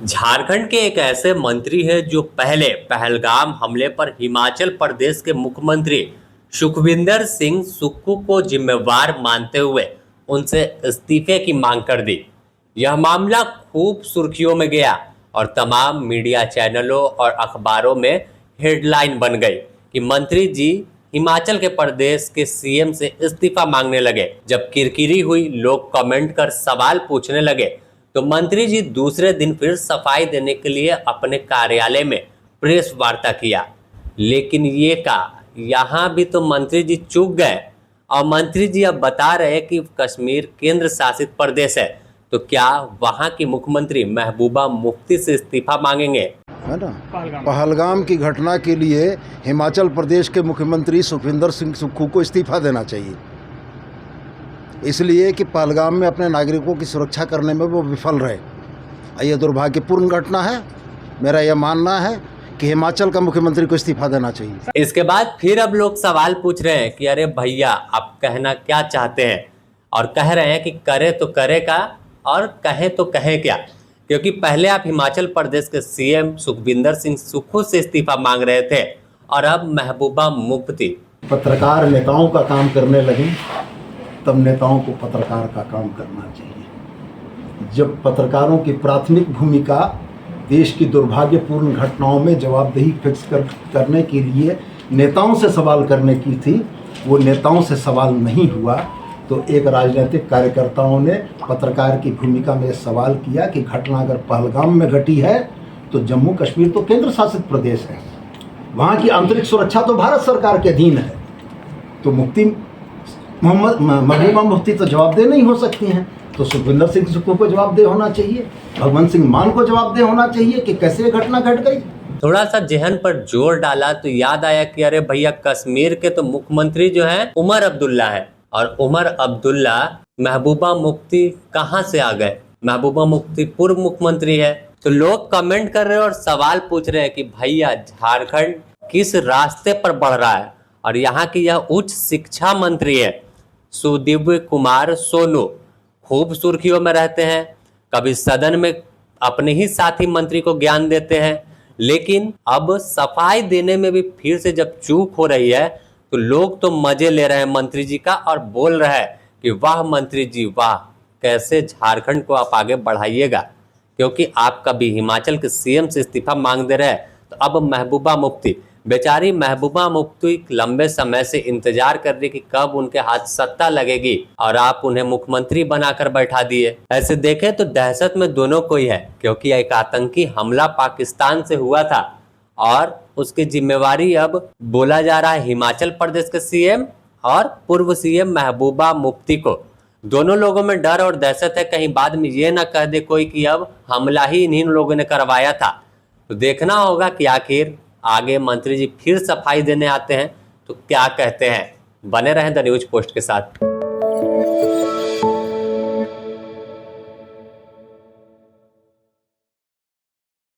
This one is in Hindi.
झारखंड के एक ऐसे मंत्री हैं जो पहले पहलगाम हमले पर हिमाचल प्रदेश के मुख्यमंत्री सुखविंदर सिंह सुक्खू को जिम्मेवार मानते हुए उनसे इस्तीफे की मांग कर दी। यह मामला खूब सुर्खियों में गया और तमाम मीडिया चैनलों और अखबारों में हेडलाइन बन गई कि मंत्री जी हिमाचल के प्रदेश के सीएम से इस्तीफा मांगने लगे। जब किरकिरी हुई, लोग कमेंट कर सवाल पूछने लगे तो मंत्री जी दूसरे दिन फिर सफाई देने के लिए अपने कार्यालय में प्रेस वार्ता किया। लेकिन यहाँ भी तो मंत्री जी चूक गए और मंत्री जी अब बता रहे कि कश्मीर केंद्र शासित प्रदेश है, तो क्या वहां की मुख्यमंत्री महबूबा मुफ्ती से इस्तीफा मांगेंगे? है ना, पहलगाम की घटना के लिए हिमाचल प्रदेश के मुख्यमंत्री सुखविंदर सिंह सुक्खू को इस्तीफा देना चाहिए, इसलिए कि पहलगाम में अपने नागरिकों की सुरक्षा करने में वो विफल रहे। यह दुर्भाग्यपूर्ण घटना है। मेरा यह मानना है कि हिमाचल का मुख्यमंत्री को इस्तीफा देना चाहिए। इसके बाद फिर अब लोग सवाल पूछ रहे हैं कि अरे भैया, आप कहना क्या चाहते हैं? और कह रहे हैं कि करे तो करे का और कहे तो कहे क्या, क्योंकि पहले आप हिमाचल प्रदेश के सीएम सुखविंदर सिंह सुक्खू से इस्तीफा मांग रहे थे और अब महबूबा मुफ्ती। पत्रकार नेताओं का काम करने लगे तब नेताओं को पत्रकार का काम करना चाहिए। जब पत्रकारों की प्राथमिक भूमिका देश की दुर्भाग्यपूर्ण घटनाओं में जवाबदेही फिक्स करने के लिए नेताओं से सवाल करने की थी, वो नेताओं से सवाल नहीं हुआ, तो एक राजनीतिक कार्यकर्ताओं ने पत्रकार की भूमिका में सवाल किया कि घटना अगर पहलगाम में घटी है तो जम्मू कश्मीर तो केंद्र शासित प्रदेश है, वहाँ की आंतरिक सुरक्षा तो भारत सरकार के अधीन है, तो महबूबा मुफ्ती तो जवाबदेह नहीं हो सकती हैं, तो सुखविंदर सिंह सुक्खू को जवाबदेह होना चाहिए, भगवंत सिंह मान को जवाबदेह होना चाहिए कि कैसे ये घटना घट गई। थोड़ा सा जहन पर जोर डाला तो याद आया कि अरे भैया, कश्मीर के तो मुख्यमंत्री जो हैं उमर अब्दुल्ला है, और उमर अब्दुल्ला महबूबा मुफ्ती कहाँ से आ गए? महबूबा मुफ्ती पूर्व मुख्यमंत्री है। तो लोग कमेंट कर रहे हैं और सवाल पूछ रहे हैं कि भैया, झारखंड किस रास्ते पर बढ़ रहा है? और यहाँ की यह उच्च शिक्षा मंत्री है सुदिव्य कुमार सोनू, खूब सुर्खियों में रहते हैं, कभी सदन में अपने ही साथी मंत्री को ज्ञान देते हैं, लेकिन अब सफाई देने में भी फिर से जब चूक हो रही है तो लोग तो मजे ले रहे हैं मंत्री जी का और बोल रहे हैं कि वाह मंत्री जी वाह, कैसे झारखंड को आप आगे बढ़ाइएगा, क्योंकि आप कभी हिमाचल के सीएम से इस्तीफा मांग दे रहे हैं। तो अब महबूबा मुफ्ती, बेचारी महबूबा मुफ्ती लंबे समय से इंतजार कर रही कि कब उनके हाथ सत्ता लगेगी और आप उन्हें मुख्यमंत्री बनाकर बैठा दिए। ऐसे देखें तो दहशत में दोनों को ही है, क्योंकि एक आतंकी हमला पाकिस्तान से हुआ था और उसकी जिम्मेवारी अब बोला जा रहा है हिमाचल प्रदेश के सीएम और पूर्व सीएम महबूबा मुफ्ती को। दोनों लोगों में डर और दहशत है, कहीं बाद में ये ना कह दे कोई कि अब हमला ही इन्हीं लोगों ने करवाया था। तो देखना होगा कि आखिर आगे मंत्री जी फिर सफाई देने आते हैं तो क्या कहते हैं। बने रहें द न्यूज पोस्ट के साथ।